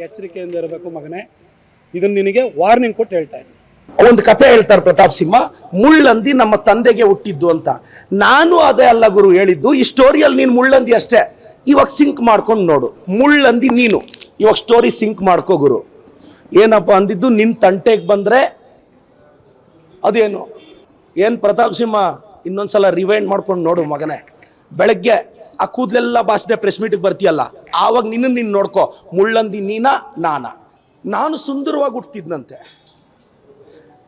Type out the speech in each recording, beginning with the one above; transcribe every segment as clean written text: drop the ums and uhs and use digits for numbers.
ಎಚ್ಚರಿಕೆಯಿಂದ ಇರಬೇಕು ಮಗನೇ. ಇದನ್ನ ನಿನಗೆ ವಾರ್ನಿಂಗ್ ಕೊಟ್ಟು ಹೇಳ್ತಾ ಇದ್ದೀನಿ. ಒಂದು ಕತೆ ಹೇಳ್ತಾರೆ ಪ್ರತಾಪ್ ಸಿಂಹ, ಮುಳ್ಳಂದಿ ನಮ್ಮ ತಂದೆಗೆ ಹುಟ್ಟಿದ್ದು ಅಂತ. ನಾನು ಅದೇ ಅಲ್ಲ ಗುರು ಹೇಳಿದ್ದು, ಈ ಸ್ಟೋರಿಯಲ್ಲಿ ನೀನು ಮುಳ್ಳಂದಿ ಅಷ್ಟೇ. ಇವಾಗ ಸಿಂಕ್ ಮಾಡ್ಕೊಂಡು ನೋಡು, ಮುಳ್ಳಂದಿ ನೀನು. ಇವಾಗ ಸ್ಟೋರಿ ಸಿಂಕ್ ಮಾಡ್ಕೋ ಗುರು. ಏನಪ್ಪ ಅಂದಿದ್ದು, ನಿನ್ನ ತಂಟೆಗೆ ಬಂದರೆ ಅದೇನು ಏನು ಪ್ರತಾಪ್ ಸಿಂಹ, ಇನ್ನೊಂದ್ಸಲ ರಿವೈಂಡ್ ಮಾಡ್ಕೊಂಡು ನೋಡು ಮಗನೇ. ಬೆಳಗ್ಗೆ ಆ ಕೂದಲೆಲ್ಲ ಬಾಸಿದೆ ಪ್ರೆಸ್ ಮೀಟಿಗೆ ಬರ್ತೀಯಲ್ಲ, ಆವಾಗ ನೀನು ನೋಡ್ಕೋ, ಮುಳ್ಳಂದಿ ನೀನಾ ನಾನಾ? ನಾನು ಸುಂದರವಾಗಿ ಹುಟ್ಟಿದ್ನಂತೆ,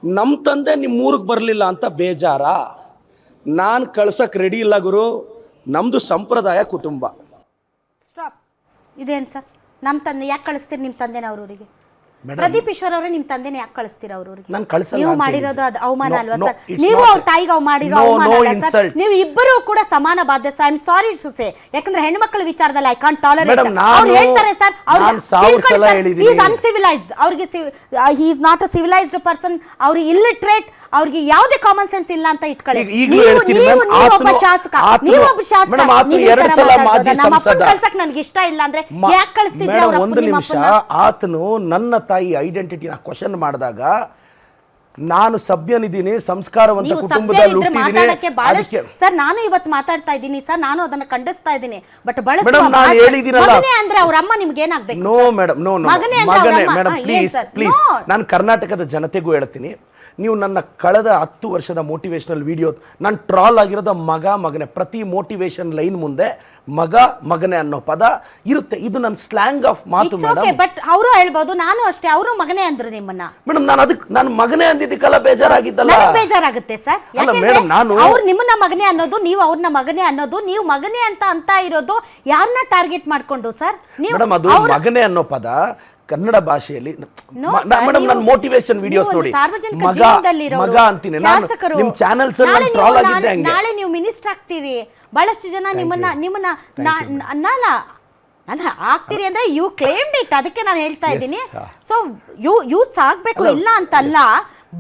ನಮ್ಮ ತಂದೆ ನಿಮ್ಮ ಊರಿಗೆ ಬರಲಿಲ್ಲ ಅಂತ ಬೇಜಾರ? ನಾನು ಕಳ್ಸಕ್ಕೆ ರೆಡಿ ಇಲ್ಲ ಗುರು, ನಮ್ಮದು ಸಂಪ್ರದಾಯ ಕುಟುಂಬ. ಸ್ಟಾಪ್. ಇದೇನು ಸರ್, ನಮ್ಮ ತಂದೆ ಯಾಕೆ ಕಳಿಸ್ತೀರಿ ನಿಮ್ಮ ತಂದೆನ ಅವ್ರೂರಿಗೆ? ಪ್ರದೀಪ್ ಈಶ್ವರ್ ಅವರೇ, ನಿಮ್ಮ ತಂದೆನ ಯಾಕೆ ಕಳಿಸ್ತೀರಾ ಅವ್ರೂರಿಗೆ? ನೀವು ಮಾಡಿರೋದು ಅದು ಅವಮಾನ ಅಲ್ವಾ ಸರ್? ನೀವು ಅವ್ರ ತಾಯಿಗೆ ಮಾಡಿರೋ ಅವಮಾನ ಅಲ್ಲ ಸರ್? ನೀವು ಇಬ್ಬರು ಕೂಡ ಸಮಾನ ಬಾಧ್ಯತೆ. I am sorry to say, ಯಾಕಂದ್ರೆ ಹೆಣ್ಮಕ್ಳ ವಿಚಾರದಲ್ಲಿ ಐ ಕಾಂಟ್ ಟಾಲರೇಟ್. ಅವ್ರು ಹೇಳ್ತಾರೆ ಸರ್, ಅವ್ರಿಗೆ ಈಸ್ ಅನ್ಸಿವಿಲೈಸ್ಡ್, ಅವ್ರಿಗೆ he is not a civilised person, ಅವ್ರು ಇಲ್ಲಿಟ್ರೇಟ್, ಅವ್ರಿಗೆ ಯಾವುದೇ ಕಾಮನ್ ಸೆನ್ಸ್ ಇಲ್ಲ ಅಂತ ಇಟ್ಕೊಳ್ಳಿ. ಒಬ್ಬ ಶಾಸಕ, ನೀವೊಬ್ಬ ಶಾಸಕ, ನಮ್ಮ ಅಪ್ಪನ ಕಳ್ಸಕ್ ನನ್ಗೆ ಇಷ್ಟ ಇಲ್ಲ ಅಂದ್ರೆ ಯಾಕೆ ಕಳಿಸ್ತಿದ್ರೆ? ಒಂದು ನಿಮಿಷ, ಆತನು ನನ್ನ ತಾಯಿ ಐಡೆಂಟಿಟಿನ ಕ್ವಶನ್ ಮಾಡಿದಾಗ ನಾನು ಸಭ್ಯನಿದ್ದೀನಿ, ಸಂಸ್ಕಾರವಂತ ಕುಟುಂಬದಲ್ಲಿ ಹುಟ್ಟಿದ್ದೀನಿ ಸರ್. ನಾನು ಇವತ್ತು ಮಾತಾಡ್ತಾ ಇದ್ದೀನಿ ಸರ್, ನಾನು ಅದನ್ನ ಖಂಡಿಸ್ತಾ ಇದ್ದೀನಿ. ಬಟ್ ಮಗನೇ ಅಂದ್ರೆ ಅವ್ರ ಅಮ್ಮ ನಿಮ್ಗೆ ಏನಾಗ್ಬೇಕು? ನೋ ಮೇಡಮ್, ನೋ ನೋ ಮಗನೇ ಮೇಡಮ್, ಪ್ಲೀಸ್ ಪ್ಲೀಸ್, ನಾನು ಕರ್ನಾಟಕದ ಜನತೆಗೂ ಹೇಳ್ತೀನಿ, ನೀವು ನನ್ನ ಕಳೆದ 10 ವರ್ಷದ ಮೋಟಿವೇಶನಲ್ ವಿಡಿಯೋ, ನಾನು ಟ್ರಾಲ್ ಆಗಿರೋದು ಮಗನೇ. ಪ್ರತಿ ಮೋಟಿವೇಶನ್ ಲೈನ್ ಮುಂದೆ ಮಗ ಮಗನೇ ಅನ್ನೋ ಪದ ಇರುತ್ತೆ. ಇದು ನನ್ನ ಸ್ಲ್ಯಾಂಗ್ ಆಫ್ ಮಾತು ಮೇಡಮ್. ಬಟ್ ಅವರು ಹೇಳ್ಬೋದು, ನಾನು ಅಷ್ಟೇ, ಅವರು ಮಗನೇ ಅಂದ್ರು ನಿಮ್ಮನ್ನ. ಮೇಡಮ್ ನಾನು ಮಗನೇ ಅಂದಿದ್ದಕ್ಕೆಲ್ಲ ಬೇಜಾರಾಗಿದ್ದಲ್ಲ? ಬೇಜಾರಾಗುತ್ತೆ ಸರ್, ಮೇಡಮ್. ನಾನು ಅವ್ರು ನಿಮ್ಮನ್ನ ಮಗನೇ ಅನ್ನೋದು, ನೀವು ಅವ್ರನ್ನ ಮಗನೇ ಅನ್ನೋದು, ನೀವು ಮಗನೇ ಅಂತ ಇರೋದು ಯಾರನ್ನ ಟಾರ್ಗೆಟ್ ಮಾಡ್ಕೊಂಡು ಸರ್? ಮೇಡಮ್, ಅದು ಮಗನೇ ಅನ್ನೋ ಪದ ಕನ್ನಡ ಭಾಷೆಯಲ್ಲಿ ಮೇಡಮ್, ನನ್ನ ಮೋಟಿವೇಶನ್ ವಿಡಿಯೋಸ್ ನೋಡಿ, ಮಗ ಅಂತೀನಿ ನಾನು. ನಿಮ್ಮ ಚಾನೆಲ್ಸ್ ಅಲ್ಲಿ ಟ್ರಾಲ್ ಆಗಿದ್ದೆ ಹಂಗೆ. ನಾಳೆ ನೀವು ಮಿನಿಸ್ಟರ್ ಆಗ್ತೀರಿ, ಬಹಳಷ್ಟು ಜನ ನಿಮ್ಮನ್ನ ನಾನು ಆಗ್ತೀರಿ ಅಂದ್ರೆ ಯು ಕ್ಲೇಮ್ಡ್ ಇಟ್, ಅದಕ್ಕೆ ನಾನು ಹೇಳ್ತಾ ಇದ್ದೀನಿ. ಸೊ ಯೂತ್ಸ್ ಆಗ್ಬೇಕು, ಇಲ್ಲ ಅಂತಲ್ಲ,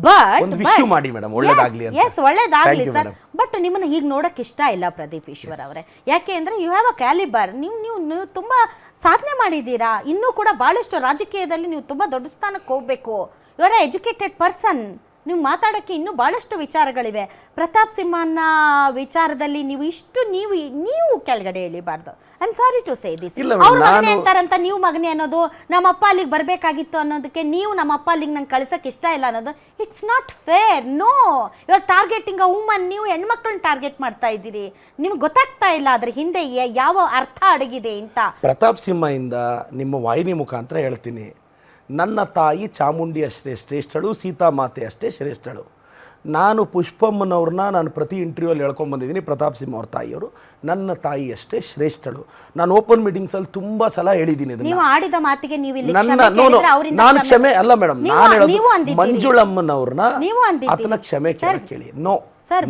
ಬಟ್ ಮಾಡಿ ಮೇಡಮ್, ಒಳ್ಳೇದಾಗ್ಲಿ ಅಂತ. ಎಸ್, ಒಳ್ಳೇದಾಗ್ಲಿ ಸರ್. ಬಟ್ ನಿಮ್ಮನ್ನ ಹೀಗೆ ನೋಡಕ್ ಇಷ್ಟ ಇಲ್ಲ ಪ್ರದೀಪ್ ಈಶ್ವರ್ ಅವರೇ. ಯಾಕೆ ಅಂದ್ರೆ ಯು ಹ್ಯಾವ್ ಅ ಕ್ಯಾಲಿಬರ್. ನೀವು ತುಂಬಾ ಸಾಧನೆ ಮಾಡಿದ್ದೀರಾ, ಇನ್ನೂ ಕೂಡ ಬಹಳಷ್ಟು ರಾಜಕೀಯದಲ್ಲಿ ನೀವು ತುಂಬಾ ದೊಡ್ಡ ಸ್ಥಾನಕ್ಕೆ ಹೋಗ್ಬೇಕು. You are educated person. ನೀವು ಮಾತಾಡೋಕ್ಕೆ ಇನ್ನೂ ಭಾಳಷ್ಟು ವಿಚಾರಗಳಿವೆ. ಪ್ರತಾಪ್ ಸಿಂಹನ ವಿಚಾರದಲ್ಲಿ ನೀವು ಕೆಳಗಡೆ ಎಳಿಬಾರ್ದು. I am sorry to say this. ಅವ್ರ ಮಗನೇ ಅಂತಾರಂತ ನೀವು ಮಗನೇ ಅನ್ನೋದು, ನಮ್ಮ ಅಪ್ಪ ಅಲ್ಲಿಗೆ ಬರಬೇಕಾಗಿತ್ತು ಅನ್ನೋದಕ್ಕೆ ನೀವು ನಮ್ಮ ಅಪ್ಪ ಅಲ್ಲಿಗೆ ನಂಗೆ ಕಳ್ಸೋಕೆ ಇಷ್ಟ ಇಲ್ಲ ಅನ್ನೋದು, it's not fair. No, you are targeting a woman. ನೀವು ಹೆಣ್ಮಕ್ಳನ್ನ ಟಾರ್ಗೆಟ್ ಮಾಡ್ತಾ ಇದ್ದೀರಿ. ನಿಮ್ಗೆ ಗೊತ್ತಾಗ್ತಾ ಇಲ್ಲ ಅದ್ರ ಹಿಂದೆ ಯಾವ ಅರ್ಥ ಅಡಗಿದೆ ಅಂತ. ಪ್ರತಾಪ್ ಸಿಂಹ ಇಂದ ನಿಮ್ಮ ವಾಹಿನಿ ಮುಖಾಂತರ ಹೇಳ್ತೀನಿ, ನನ್ನ ತಾಯಿ ಚಾಮುಂಡಿ ಅಷ್ಟೇ ಶ್ರೇಷ್ಠಳು, ಸೀತಾಮಾತೆ ಅಷ್ಟೇ ಶ್ರೇಷ್ಠಳು. ನಾನು ಪುಷ್ಪಮ್ಮನವ್ರನ್ನ ನಾನು ಪ್ರತಿ ಇಂಟರ್ವ್ಯೂಲ್ಲಿ ಹೇಳ್ಕೊಂಬಂದಿದ್ದೀನಿ. ಪ್ರತಾಪ್ ಸಿಂಹ ಅವ್ರ ತಾಯಿಯವರು ನನ್ನ ತಾಯಿ ಅಷ್ಟೇ ಶ್ರೇಷ್ಠಳು. ನಾನು ಓಪನ್ ಮೀಟಿಂಗ್ಸಲ್ಲಿ ತುಂಬ ಸಲ ಹೇಳಿದ್ದೀನಿ. ನಾನು ಕ್ಷಮೆ ಅಲ್ಲ ಮೇಡಮ್, ನಾನು ಹೇಳೋದು ಮಂಜುಳಮ್ಮನವ್ರನ್ನ ಆತನ ಕ್ಷಮೆ ಕೇಳಿ. ನೋ ಸರ್,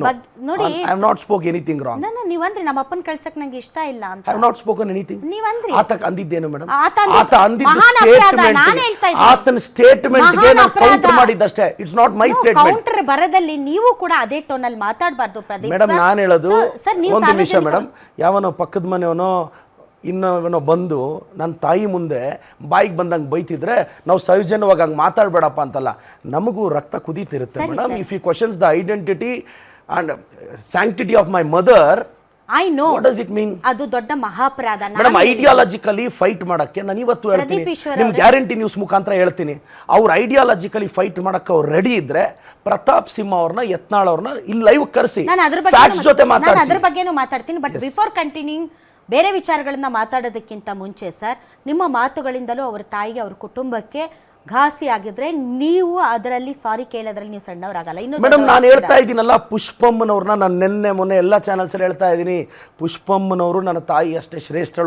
ನೋಡಿ, I have not spoke anything wrong. ನೀವಂದ್ರೆ ನಮ್ಮ ಅಪ್ಪನ ಕಳ್ಸಕ್ ನಂಗೆ ಇಷ್ಟ ಇಲ್ಲ ಅಂತ. I have not spoken anything. ನೀವಂದ್ರೆ ಆತ ಅಂದಿದ್ದೇನು ಮೇಡಮ್? ಆತ ಅಂದಿದ್ದ ಆತನ ಸ್ಟೇಟ್ಮೆಂಟ್ ಗೆ ನಾನು ಕೌಂಟರ್ ಮಾಡಿದ್ದಷ್ಟೇ. It's not my statement. Counter ಬರದಲ್ಲಿ ನೀವು ಕೂಡ ಅದೇ ಟೋನ್ ಅಲ್ಲಿ ಮಾತಾಡಬಾರ್ದು ಪ್ರದೀಪ್ ಸರ್. ಮೇಡಮ್, ನಾನು ಹೇಳೋದು ಒಂದು ನಿಮಿಷ ಮೇಡಮ್. ಯಾವನೋ ಪಕ್ಕದ ಮನೆಯವನೋ ಇನ್ನೊನೋ ಬಂದು ನನ್ನ ತಾಯಿ ಮುಂದೆ ಬಾಯಿಗೆ ಬಂದಂಗೆ ಬೈತಿದ್ರೆ ನಾವು ಸೌಜನ್ಯವಾಗಿ ಹಂಗೆ ಮಾತಾಡಬೇಡಪ್ಪ ಅಂತಲ್ಲ, ನಮಗೂ ರಕ್ತ ಕುದೀತಿರುತ್ತೆ madam. If you questions the identity and sanctity of my mother, I know what does it mean? ಅದು ದೊಡ್ಡ ಮಹಾಪರಾಧ ಮೇಡಮ್. ಐಡಿಯಾಲಜಿಕಲಿ ಫೈಟ್ ಮಾಡಕ್ಕೆ ನಾನು ಇವತ್ತು ಹೇಳ್ತೀನಿ, ನಿಮ್ಗೆ ಗ್ಯಾರಂಟಿ ನ್ಯೂಸ್ ಮುಖಾಂತರ ಹೇಳ್ತೀನಿ, ಅವ್ರು ಐಡಿಯಾಲಜಿಕಲಿ ಫೈಟ್ ಮಾಡಕ್ಕೆ ಅವ್ರು ರೆಡಿ ಇದ್ರೆ ಪ್ರತಾಪ್ ಸಿಂಹ ಅವ್ರನ್ನ, ಯತ್ನಾಳ್ ಅವ್ರನ್ನ ಇಲ್ಲಿ ಲೈವ್ ಕರೆಸಿ ಫ್ಯಾಕ್ಟ್ಸ್ ಜೊತೆ ಮಾತಾಡಿ. ಅದ್ರ ಬಗ್ಗೆನೂ ಮಾತಾಡ್ತೀನಿ. ಬಟ್ ಬಿಫೋರ್ ಕಂಟಿನ್ಯೂಯಿಂಗ್ ಬೇರೆ ವಿಚಾರಗಳನ್ನ ಮಾತಾಡೋದಕ್ಕಿಂತ ಮುಂಚೆ ಸರ್, ನಿಮ್ಮ ಮಾತುಗಳಿಂದಲೂ ಅವ್ರ ತಾಯಿಗೆ, ಅವ್ರ ಕುಟುಂಬಕ್ಕೆ ಘಾಸಿ ಆಗಿದ್ರೆ ನೀವು ಅದರಲ್ಲಿ ಸಾರಿ ಕೇಳೋದ್ರಲ್ಲಿ ನೀವು ಸಣ್ಣವರಾಗಲ್ಲ. ಇನ್ನು ಮೇಡಮ್, ನಾನು ಹೇಳ್ತಾ ಇದ್ದೀನಲ್ಲ, ಪುಷ್ಪಮ್ಮನವ್ರನ್ನ ನಾನು ಮೊನ್ನೆ ಎಲ್ಲ ಚಾನಲ್ಸ್ ಹೇಳ್ತಾ ಇದ್ದೀನಿ, ಪುಷ್ಪಮ್ಮನವರು ನನ್ನ ತಾಯಿ ಅಷ್ಟೇ ಶ್ರೇಷ್ಠಳು.